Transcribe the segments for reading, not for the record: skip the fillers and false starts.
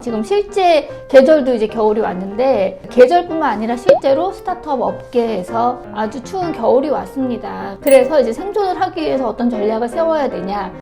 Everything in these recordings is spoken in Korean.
지금 실제 계절도 이제 겨울이 왔는데 계절뿐만 아니라 실제로 스타트업 업계에서 아주 추운 겨울이 왔습니다. 그래서 이제 생존을 하기 위해서 어떤 전략을 세워야 되냐.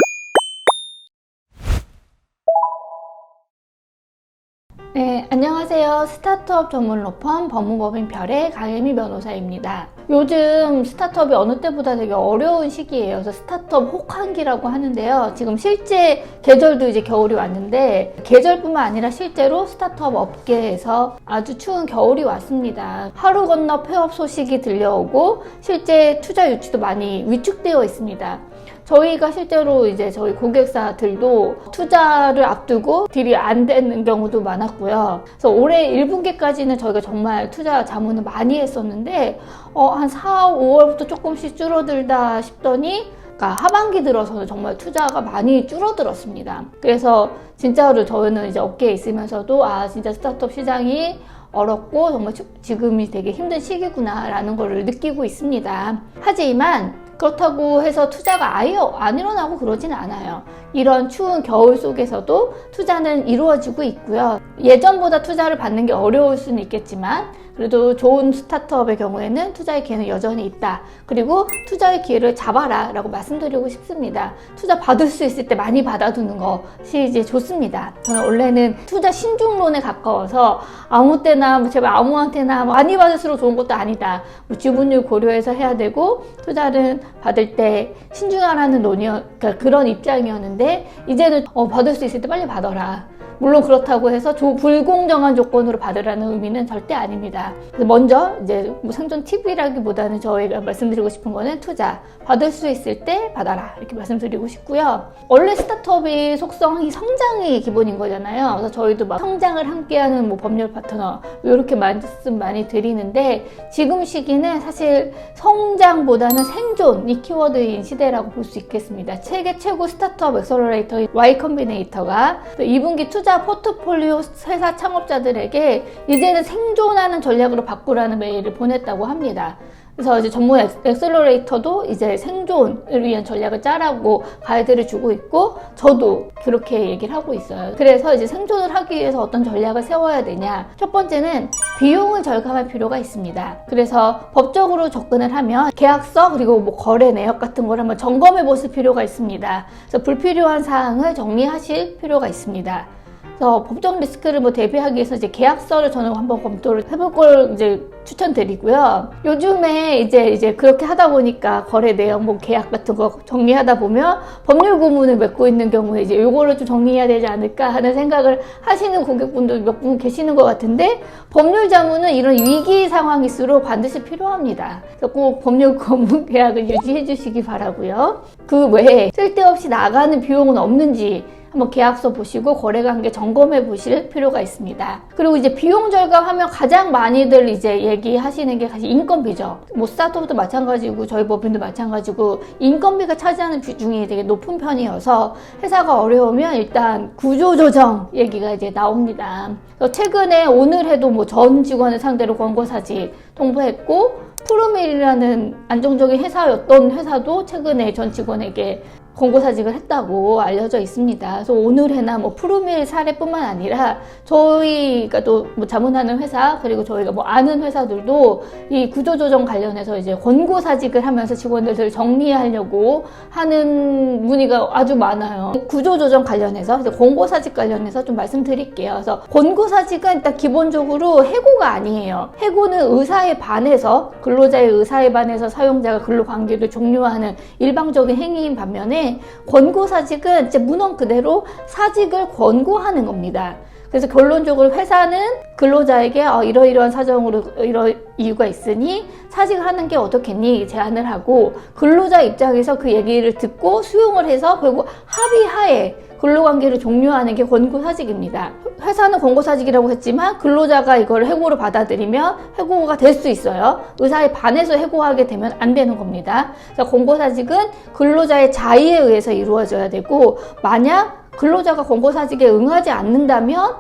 네, 안녕하세요. 스타트업 전문 로펌 법무법인 별의 강혜미 변호사입니다. 요즘 스타트업이 어느 때보다 되게 어려운 시기예요. 그래서 스타트업 혹한기라고 하는데요. 지금 실제 계절도 이제 겨울이 왔는데 계절뿐만 아니라 실제로 스타트업 업계에서 아주 추운 겨울이 왔습니다. 하루 건너 폐업 소식이 들려오고 실제 투자 유치도 많이 위축되어 있습니다. 저희가 실제로 이제 저희 고객사들도 투자를 앞두고 딜이 안 되는 경우도 많았고요. 그래서 올해 1분기까지는 저희가 정말 투자 자문을 많이 했었는데 한 4, 5월부터 조금씩 줄어들다 싶더니 하반기 들어서는 정말 투자가 많이 줄어들었습니다. 그래서 진짜로 저희는 이제 업계에 있으면서도 진짜 스타트업 시장이 어렵고 정말 지금이 되게 힘든 시기구나 라는 걸 느끼고 있습니다. 하지만 그렇다고 해서 투자가 아예 안 일어나고 그러진 않아요. 이런 추운 겨울 속에서도 투자는 이루어지고 있고요. 예전보다 투자를 받는 게 어려울 수는 있겠지만 그래도 좋은 스타트업의 경우에는 투자의 기회는 여전히 있다. 그리고 투자의 기회를 잡아라 라고 말씀드리고 싶습니다. 투자 받을 수 있을 때 많이 받아두는 것이 이제 좋습니다. 저는 원래는 투자 신중론에 가까워서 아무 때나 제발 아무한테나 많이 받을수록 좋은 것도 아니다. 지분율 고려해서 해야 되고 투자를 받을 때 신중하라는 그러니까 그런 입장이었는데 이제는 받을 수 있을 때 빨리 받아라. 물론 그렇다고 해서 불공정한 조건으로 받으라는 의미는 절대 아닙니다. 먼저 이제 생존 팁이라기보다는 저희가 말씀드리고 싶은 거는 투자 받을 수 있을 때 받아라 이렇게 말씀드리고 싶고요. 원래 스타트업이 속성이 성장이 기본인 거잖아요. 그래서 저희도 막 성장을 함께하는 법률 파트너 이렇게 말씀 많이 드리는데 지금 시기는 사실 성장보다는 생존이 키워드인 시대라고 볼 수 있겠습니다. 세계 최고 스타트업 액셀러레이터인 Y 컴비네이터가 2분기 투자 포트폴리오 회사 창업자들에게 이제는 생존하는 전략으로 바꾸라는 메일을 보냈다고 합니다. 그래서 이제 전문 액셀러레이터도 이제 생존을 위한 전략을 짜라고 가이드를 주고 있고 저도 그렇게 얘기를 하고 있어요. 그래서 이제 생존을 하기 위해서 어떤 전략을 세워야 되냐. 첫 번째는 비용을 절감할 필요가 있습니다. 그래서 법적으로 접근을 하면 계약서 그리고 거래 내역 같은 걸 한번 점검해 보실 필요가 있습니다. 그래서 불필요한 사항을 정리하실 필요가 있습니다. 그래서 법적 리스크를 대비하기 위해서 이제 계약서를 저는 한번 검토를 해볼 걸 이제 추천드리고요. 요즘에 이제 그렇게 하다 보니까 거래 내용, 계약 같은 거 정리하다 보면 법률 구문을 맺고 있는 경우에 이제 요거를 좀 정리해야 되지 않을까 하는 생각을 하시는 고객분들 몇 분 계시는 것 같은데 법률 자문은 이런 위기 상황일수록 반드시 필요합니다. 그래서 꼭 법률 구문 계약을 유지해 주시기 바라고요. 그 외에 쓸데없이 나가는 비용은 없는지 한번 계약서 보시고 거래관계 점검해 보실 필요가 있습니다. 그리고 이제 비용 절감하면 가장 많이들 이제 얘기하시는 게 사실 인건비죠. 스타트업도 마찬가지고 저희 법인도 마찬가지고 인건비가 차지하는 비중이 되게 높은 편이어서 회사가 어려우면 일단 구조조정 얘기가 이제 나옵니다. 그래서 최근에 오늘에도 전 직원을 상대로 권고사직 통보했고 푸르밀이라는 안정적인 회사였던 회사도 최근에 전 직원에게 권고사직을 했다고 알려져 있습니다. 그래서 오늘해나 푸르밀 사례뿐만 아니라 저희가 또 자문하는 회사 그리고 저희가 아는 회사들도 이 구조조정 관련해서 이제 권고사직을 하면서 직원들을 정리하려고 하는 문의가 아주 많아요. 구조조정 관련해서 권고사직 관련해서 좀 말씀드릴게요. 그래서 권고사직은 일단 기본적으로 해고가 아니에요. 해고는 의사에 반해서 근로자의 의사에 반해서 사용자가 근로관계를 종료하는 일방적인 행위인 반면에 권고사직은 이제 문헌 그대로 사직을 권고하는 겁니다. 그래서 결론적으로 회사는 근로자에게 이러이러한 사정으로 이런 이유가 있으니 사직을 하는 게 어떻겠니 제안을 하고 근로자 입장에서 그 얘기를 듣고 수용을 해서 결국 합의하에 근로관계를 종료하는 게 권고사직입니다. 회사는 권고사직이라고 했지만 근로자가 이걸 해고로 받아들이면 해고가 될 수 있어요. 의사에 반해서 해고하게 되면 안 되는 겁니다. 그래서 권고사직은 근로자의 자의에 의해서 이루어져야 되고 만약 근로자가 권고사직에 응하지 않는다면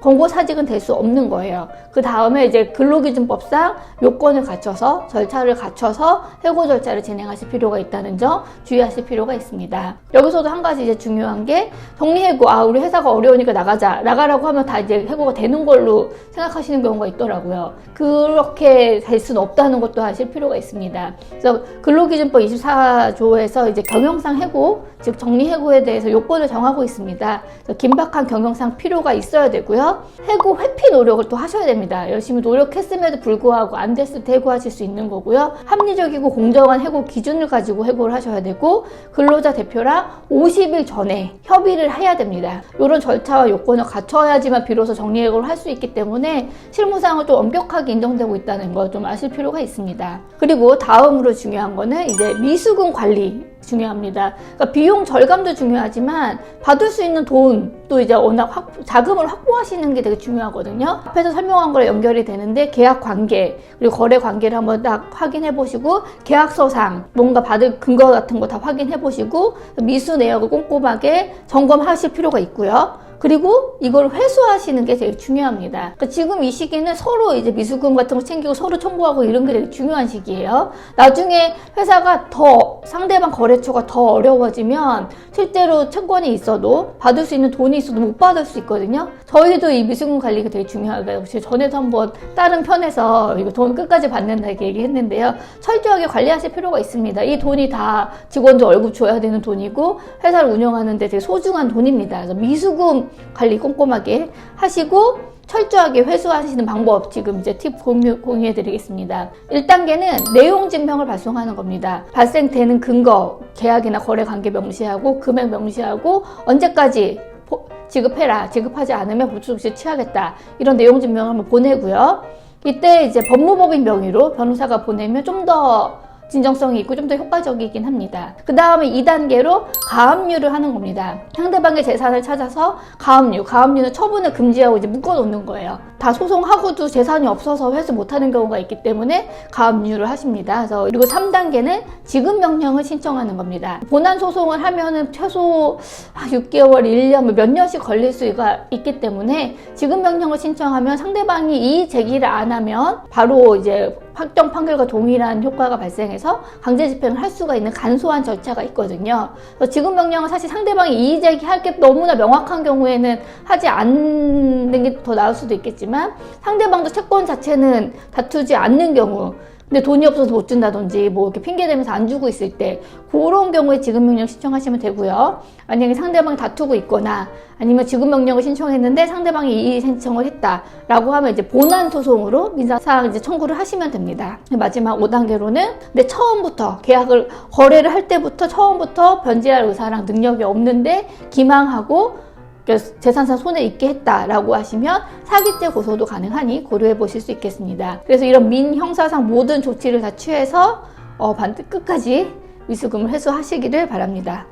권고사직은 될 수 없는 거예요. 그 다음에 이제 근로기준법상 요건을 갖춰서 절차를 갖춰서 해고 절차를 진행하실 필요가 있다는 점 주의하실 필요가 있습니다. 여기서도 한 가지 이제 중요한 게 정리해고, 우리 회사가 어려우니까 나가라고 하면 다 이제 해고가 되는 걸로 생각하시는 경우가 있더라고요. 그렇게 될 수는 없다는 것도 아실 필요가 있습니다. 그래서 근로기준법 24조에서 이제 경영상 해고, 즉 정리해고에 대해서 요건을 정하고 있습니다. 긴박한 경영상 필요가 있어야 되고요. 해고 회피 노력을 또 하셔야 됩니다. 열심히 노력했음에도 불구하고 안 됐을 때 해고하실 수 있는 거고요. 합리적이고 공정한 해고 기준을 가지고 해고를 하셔야 되고, 근로자 대표랑 50일 전에 협의를 해야 됩니다. 이런 절차와 요건을 갖춰야지만 비로소 정리해고를 할 수 있기 때문에 실무상은 좀 엄격하게 인정되고 있다는 걸 좀 아실 필요가 있습니다. 그리고 다음으로 중요한 거는 이제 미수금 관리 중요합니다. 그러니까 비용 절감도 중요하지만 받을 수 있는 돈도 이제 워낙 자금을 확보하시는 게 되게 중요하거든요. 앞에서 설명한 거랑 연결이 되는데 계약 관계 그리고 거래 관계를 한번 딱 확인해 보시고, 계약서상 뭔가 받을 근거 같은 거 다 확인해 보시고 미수 내역을 꼼꼼하게 점검하실 필요가 있고요. 그리고 이걸 회수하시는 게 되게 중요합니다. 그러니까 지금 이 시기는 서로 이제 미수금 같은 거 챙기고 서로 청구하고 이런 게 되게 중요한 시기예요. 나중에 회사가 더 상대방 거래처가 더 어려워지면 실제로 채권이 있어도 받을 수 있는 돈이 있어도 못 받을 수 있거든요. 저희도 이 미수금 관리가 되게 중요하다. 혹시 전에도 한번 다른 편에서 이거 돈 끝까지 받는다 이렇게 얘기했는데요. 철저하게 관리하실 필요가 있습니다. 이 돈이 다 직원들 월급 줘야 되는 돈이고 회사를 운영하는데 되게 소중한 돈입니다. 그래서 미수금 관리 꼼꼼하게 하시고 철저하게 회수하시는 방법 지금 이제 팁 공유해 드리겠습니다. 1단계는 내용 증명을 발송하는 겁니다. 발생되는 근거, 계약이나 거래 관계 명시하고 금액 명시하고 언제까지 지급해라, 지급하지 않으면 보충 조치 취하겠다, 이런 내용 증명을 한번 보내고요. 이때 이제 법무법인 명의로 변호사가 보내면 좀 더 진정성이 있고 좀 더 효과적이긴 합니다. 그 다음에 2단계로 가압류를 하는 겁니다. 상대방의 재산을 찾아서 가압류는 처분을 금지하고 이제 묶어놓는 거예요. 다 소송하고도 재산이 없어서 회수 못하는 경우가 있기 때문에 가압류를 하십니다. 그래서 그리고 3단계는 지급명령을 신청하는 겁니다. 본안 소송을 하면은 최소 6개월, 1년, 몇 년씩 걸릴 수가 있기 때문에 지급명령을 신청하면 상대방이 이의 제기를 안 하면 바로 이제 확정 판결과 동일한 효과가 발생해서 강제 집행을 할 수가 있는 간소한 절차가 있거든요. 그래서 지급명령은 사실 상대방이 이의 제기할 게 너무나 명확한 경우에는 하지 않는 게 더 나을 수도 있겠지만, 상대방도 채권 자체는 다투지 않는 경우, 근데 돈이 없어서 못 준다든지 뭐 이렇게 핑계 대면서 안 주고 있을 때 그런 경우에 지급명령 신청하시면 되고요. 만약에 상대방이 다투고 있거나 아니면 지급명령을 신청했는데 상대방이 이의 신청을 했다라고 하면 이제 본안 소송으로 민사사항 이제 청구를 하시면 됩니다. 마지막 5단계로는 근데 처음부터 거래를 할 때부터 처음부터 변제할 의사랑 능력이 없는데 기망하고 재산상 손해 있게 했다라고 하시면 사기죄 고소도 가능하니 고려해 보실 수 있겠습니다. 그래서 이런 민형사상 모든 조치를 다 취해서 끝까지 미수금을 회수하시기를 바랍니다.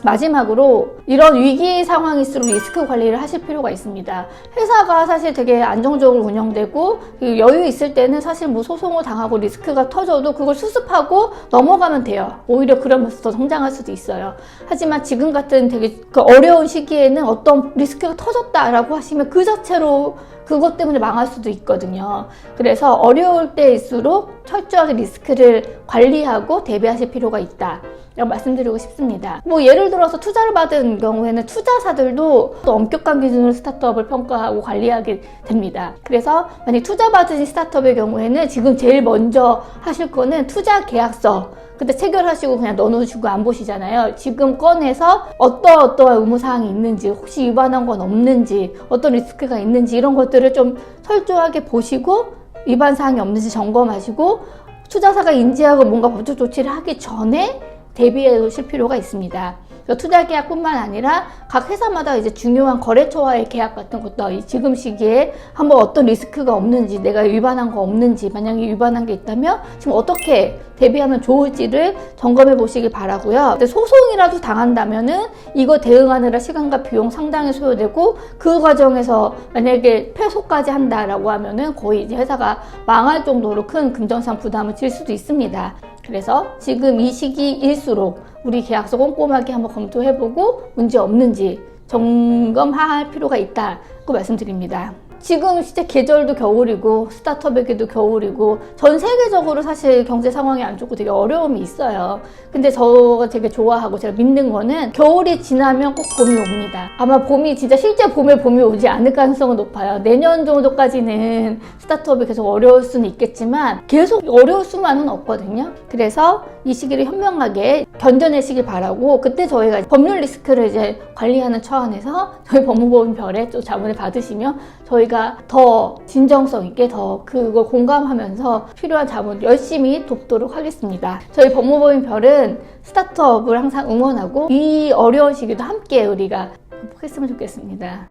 마지막으로 이런 위기 상황일수록 리스크 관리를 하실 필요가 있습니다. 회사가 사실 되게 안정적으로 운영되고 여유 있을 때는 사실 뭐 소송을 당하고 리스크가 터져도 그걸 수습하고 넘어가면 돼요. 오히려 그러면서 더 성장할 수도 있어요. 하지만 지금 같은 되게 어려운 시기에는 어떤 리스크가 터졌다라고 하시면 그 자체로 그것 때문에 망할 수도 있거든요. 그래서 어려울 때일수록 철저하게 리스크를 관리하고 대비하실 필요가 있다 라고 말씀드리고 싶습니다. 뭐 예를 들어서 투자를 받은 경우에는 투자사들도 또 엄격한 기준으로 스타트업을 평가하고 관리하게 됩니다. 그래서 만약 투자 받으신 스타트업의 경우에는 지금 제일 먼저 하실 거는 투자 계약서, 그때 체결하시고 그냥 넣어놓으시고 안 보시잖아요. 지금 꺼내서 어떠한 의무사항이 있는지, 혹시 위반한 건 없는지, 어떤 리스크가 있는지 이런 것들을 좀 철저하게 보시고 위반사항이 없는지 점검하시고 투자사가 인지하고 뭔가 법적 조치를 하기 전에 대비해 두실 필요가 있습니다. 투자 계약뿐만 아니라 각 회사마다 이제 중요한 거래처와의 계약 같은 것도 지금 시기에 한번 어떤 리스크가 없는지, 내가 위반한 거 없는지, 만약에 위반한 게 있다면 지금 어떻게 대비하면 좋을지를 점검해 보시길 바라고요. 근데 소송이라도 당한다면은 이거 대응하느라 시간과 비용 상당히 소요되고 그 과정에서 만약에 패소까지 한다라고 하면은 거의 이제 회사가 망할 정도로 큰 금전상 부담을 질 수도 있습니다. 그래서 지금 이 시기일수록 우리 계약서 꼼꼼하게 한번 검토해보고 문제 없는지 점검할 필요가 있다고 말씀드립니다. 지금 진짜 계절도 겨울이고 스타트업에게도 겨울이고 전 세계적으로 사실 경제 상황이 안 좋고 되게 어려움이 있어요. 근데 저가 되게 좋아하고 제가 믿는 거는 겨울이 지나면 꼭 봄이 옵니다. 아마 봄이 진짜 실제 봄이 오지 않을 가능성은 높아요. 내년 정도까지는 스타트업이 계속 어려울 수는 있겠지만 계속 어려울 수만은 없거든요. 그래서 이 시기를 현명하게 견뎌내시길 바라고, 그때 저희가 법률 리스크를 이제 관리하는 차원에서 저희 법무법인 별에 또 자문을 받으시면 저희가 더 진정성 있게 더 그걸 공감하면서 필요한 자문 열심히 돕도록 하겠습니다. 저희 법무법인 별은 스타트업을 항상 응원하고 이 어려운 시기도 함께 우리가 극복했으면 좋겠습니다.